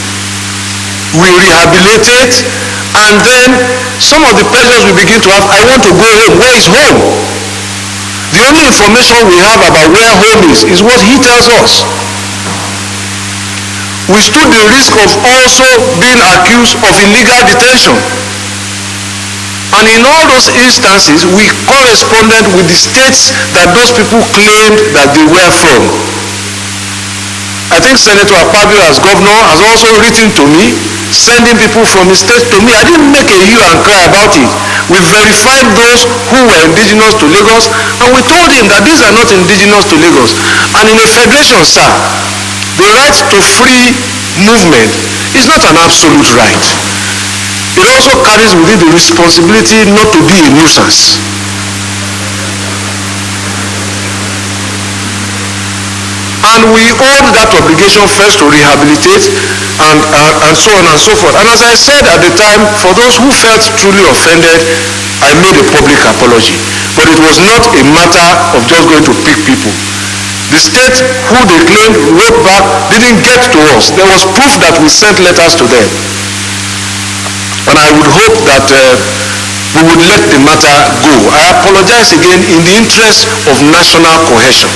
[SPEAKER 2] we rehabilitate, and then some of the pressures we begin to have, I want to go home. Where is home? The only information we have about where home is what he tells us. We stood the risk of also being accused of illegal detention. And in all those instances, we corresponded with the states that those people claimed that they were from. I think Senator Akpabio as governor has also written to me, sending people from his state to me. I didn't make a hue and cry about it. We verified those who were indigenous to Lagos, and we told him that these are not indigenous to Lagos. And in a federation, sir, the right to free movement is not an absolute right. It also carries with it the responsibility not to be a nuisance. And we owed that obligation first to rehabilitate and so on and so forth. And as I said at the time, for those who felt truly offended, I made a public apology. But it was not a matter of just going to pick people. The state who they claimed wrote back didn't get to us. There was proof that we sent letters to them. And I would hope that we would let the matter go. I apologize again in the interest of national cohesion,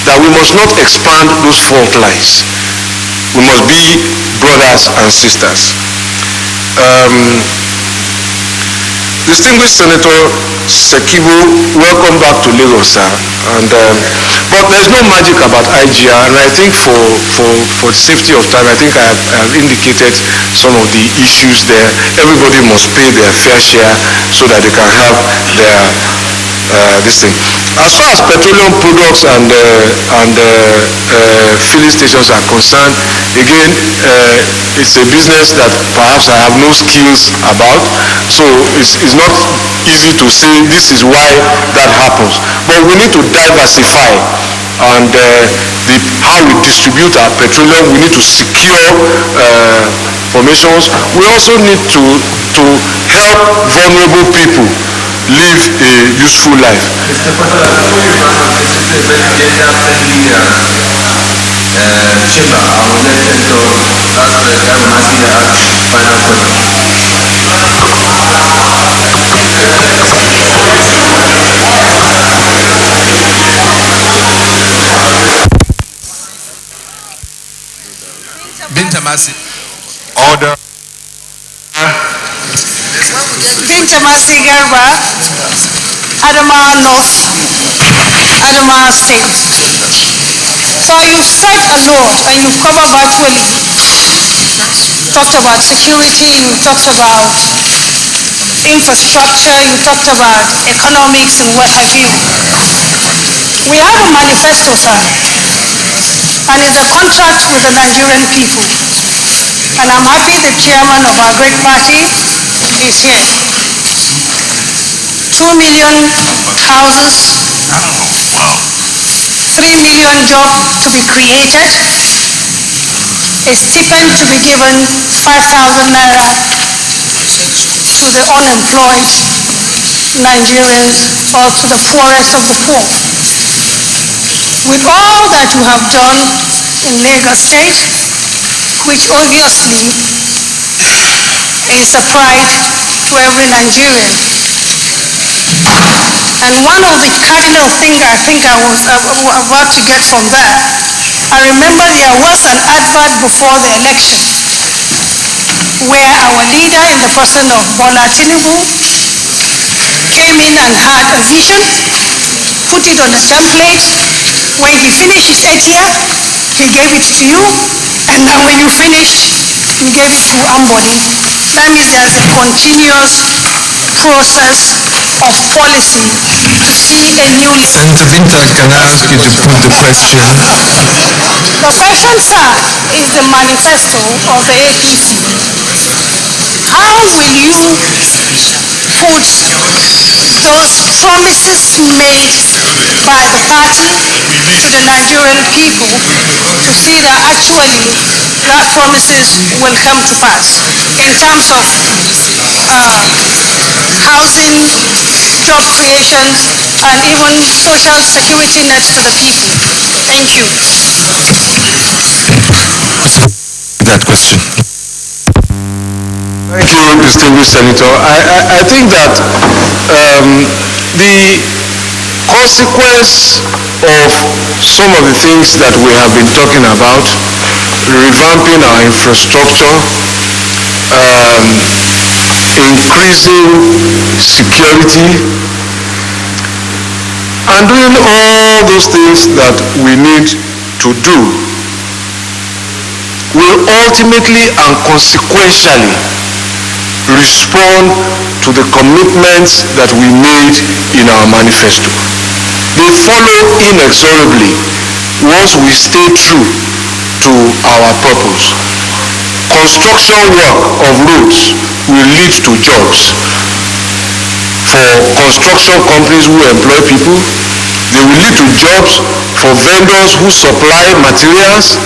[SPEAKER 2] that we must not expand those fault lines. We must be brothers and sisters. Distinguished Senator Sekibo, welcome back to Lagos, sir. And but there's no magic about IGR, and I think for the safety of time, I think I have indicated some of the issues there. Everybody must pay their fair share so that they can have their this thing. As far as petroleum products and filling stations are concerned, again, it's a business that perhaps I have no skills about, so it's not easy to say this is why that happens. But we need to diversify, and how we distribute our petroleum, we need to secure formations. We also need to help vulnerable people live a useful life.
[SPEAKER 3] Mr. Fashola, before you run on this is a very gender-friendly chamber, I will let Senator Garbamasi ask final question. Bintamasi.
[SPEAKER 2] Order.
[SPEAKER 10] Bintamasi Garba, Adamawa North, Adamawa State. So you've said a lot and you've covered virtually. Talked about security, you talked about infrastructure, you talked about economics and what have you. We have a manifesto, sir, and it's a contract with the Nigerian people. And I'm happy the chairman of our great party is here. 2 million houses, 3 million jobs to be created, a stipend to be given 5,000 naira to the unemployed Nigerians or to the poorest of the poor. With all that you have done in Lagos State, which obviously is a pride to every Nigerian. And one of the cardinal things I think I was about to get from that, I remember there was an advert before the election where our leader in the person of Bola Tinubu came in and had a vision, put it on a template. When he finished his 8th year, he gave it to you, and now when you finished, you gave it to Ambody. That means there's a continuous process of policy to see a new...
[SPEAKER 3] Senator Binta, can I ask you to put the question?
[SPEAKER 10] The question, sir, is the manifesto of the APC. How will you put those promises made by the party to the Nigerian people to see that actually that promises will come to pass in terms of housing, job creations, and even social security nets to the people? Thank you.
[SPEAKER 3] That question.
[SPEAKER 2] Thank you, distinguished Senator. I think that the consequence of some of the things that we have been talking about, revamping our infrastructure, increasing security, and doing all those things that we need to do, will ultimately and consequentially respond to the commitments that we made in our manifesto. They follow inexorably once we stay true to our purpose. Construction work of roads will lead to jobs for construction companies who employ people. They will lead to jobs for vendors who supply materials.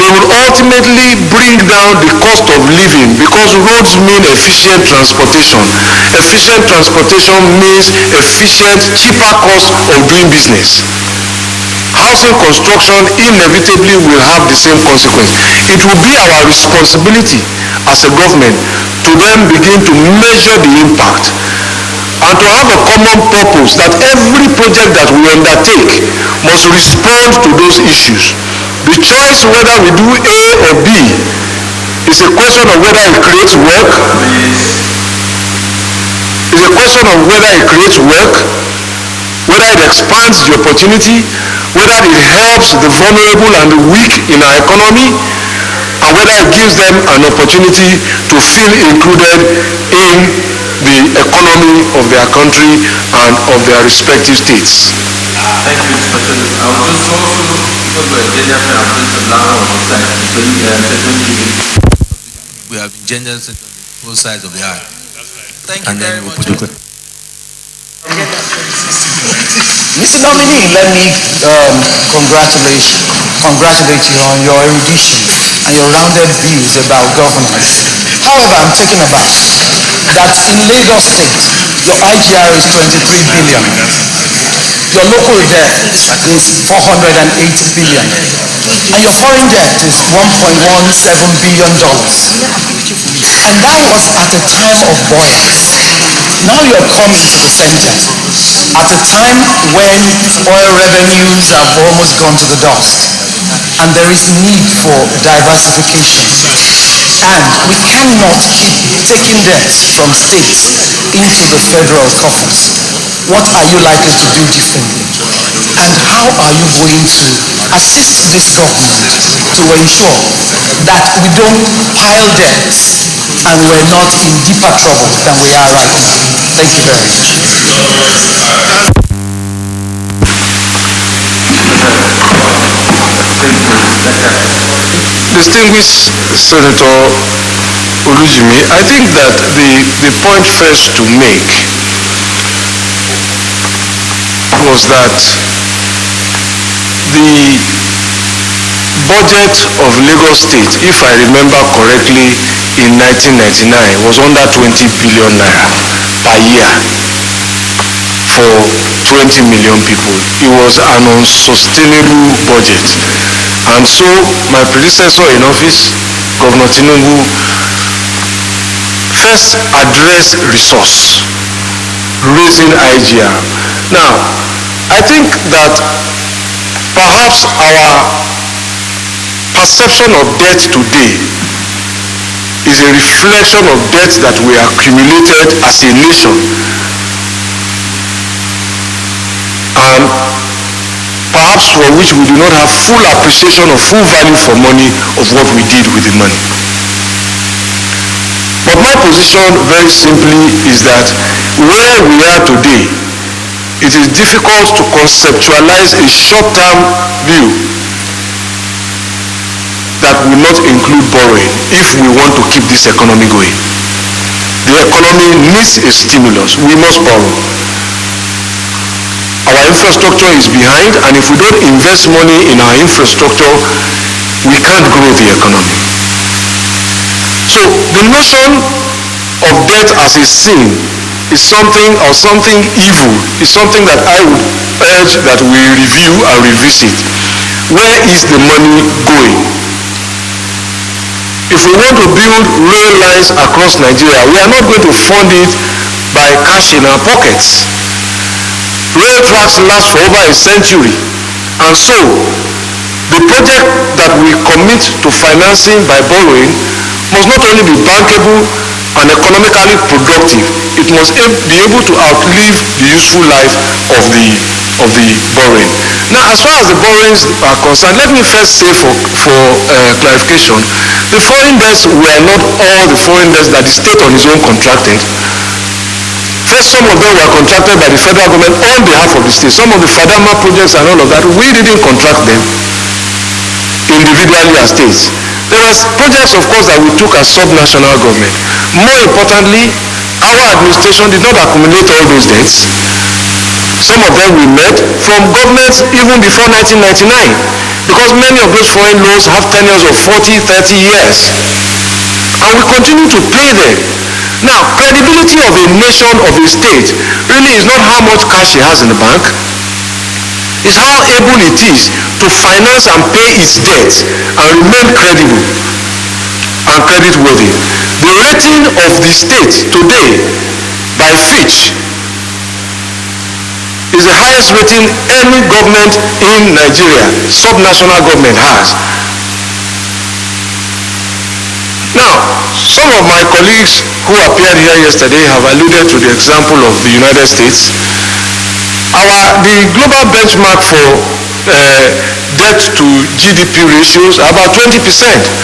[SPEAKER 2] They will ultimately bring down the cost of living because roads mean efficient transportation. Efficient transportation means efficient, cheaper cost of doing business. Housing construction inevitably will have the same consequence. It will be our responsibility as a government to then begin to measure the impact and to have a common purpose that every project that we undertake must respond to those issues. The choice whether we do A or B is a question of whether it creates work, is a question of whether it creates work, whether it expands the opportunity, whether it helps the vulnerable and the weak in our economy, and whether it gives them an opportunity to feel included in the economy of their country and of their respective states.
[SPEAKER 3] Thank you, Mr. I was just also, because we're gender friendly, I'm just allowing on the side. We have been gender on both sides of the aisle.
[SPEAKER 11] Thank you very much.
[SPEAKER 12] Mr. Nominee, let me congratulate you on your erudition and your rounded views about governance. However, I'm taken aback that in Lagos State, your IGR is 23 billion. Your local debt is 480 billion. And your foreign debt is $1.17 billion. And that was at a time of buoyancy. Now you're coming to the center at a time when oil revenues have almost gone to the dust and there is need for diversification. And we cannot keep taking debts from states into the federal coffers. What are you likely to do differently? And how are you going to assist this government to ensure that we don't pile debts and we're not in deeper trouble than we are right now? Thank you very much.
[SPEAKER 2] Distinguished Senator Olujimi, I think that the point first to make was that the budget of Lagos State, if I remember correctly, in 1999 was under 20 billion naira per year for 20 million people. It was an unsustainable budget. And so my predecessor in office, Governor Tinubu, first addressed resource, raising IGR. Now, I think that perhaps our perception of debt today is a reflection of debt that we accumulated as a nation. And perhaps for which we do not have full appreciation or full value for money of what we did with the money. But my position very simply is that where we are today, it is difficult to conceptualize a short-term view that will not include borrowing if we want to keep this economy going. The economy needs a stimulus. We must borrow. Our infrastructure is behind, and if we don't invest money in our infrastructure, we can't grow the economy. So the notion of debt as a sin is something evil, is something that I would urge that we review and revisit. Where is the money going? If we want to build rail lines across Nigeria, we are not going to fund it by cash in our pockets. Rail tracks last for over a century, and so the project that we commit to financing by borrowing must not only be bankable and economically productive, it must be able to outlive the useful life of the borrowing. Now, as far as the borrowings are concerned, let me first say for clarification, the foreign debts were not all the foreign debts that the state on its own contracted. First, some of them were contracted by the federal government on behalf of the state. Some of the Fadama projects and all of that, we didn't contract them individually as states. There were projects, of course, that we took as sub-national government. More importantly, our administration did not accumulate all those debts. Some of them we met from governments even before 1999, because many of those foreign loans have tenures of 40, 30 years. And we continue to pay them. Now, credibility of a nation, of a state, really is not how much cash it has in the bank. It's how able it is to finance and pay its debts and remain credible and creditworthy. The rating of the state today by Fitch is the highest rating any government in Nigeria, sub-national government, has. Now, some of my colleagues who appeared here yesterday have alluded to the example of the United States. The global benchmark for debt to GDP ratios are about 20%.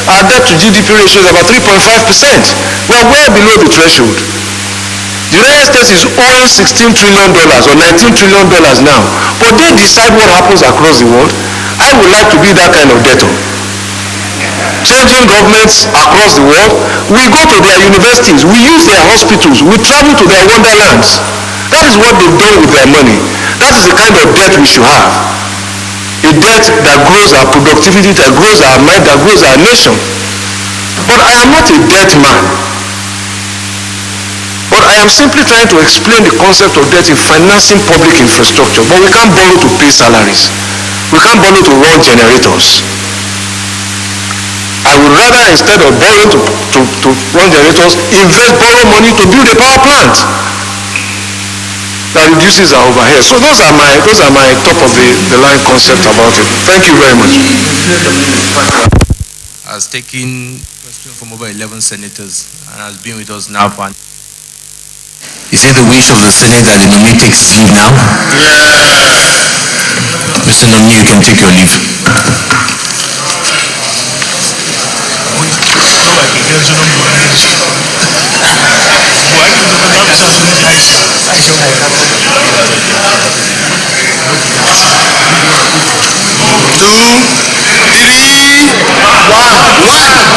[SPEAKER 2] Our debt to GDP ratio is about 3.5%. We are well below the threshold. The United States is owing $16 trillion or $19 trillion now, but they decide what happens across the world. I would like to be that kind of debtor. Changing governments across the world, we go to their universities, we use their hospitals, we travel to their wonderlands. That is what they've done with their money. That is the kind of debt we should have. A debt that grows our productivity, that grows our mind, that grows our nation. But I am not a debt man. But I am simply trying to explain the concept of debt in financing public infrastructure. But we can't borrow to pay salaries. We can't borrow to run generators. I would rather, instead of borrowing to run generators, borrow money to build a power plant that reduces our overhead. So those are my top of the line concept about it. Thank you very much.
[SPEAKER 3] Has taken question from over 11 senators and has been with us now for.
[SPEAKER 13] Is it the wish of the Senate that the nominee takes leave now? Mr. Nominee, you can take your leave.
[SPEAKER 2] Two, three, one.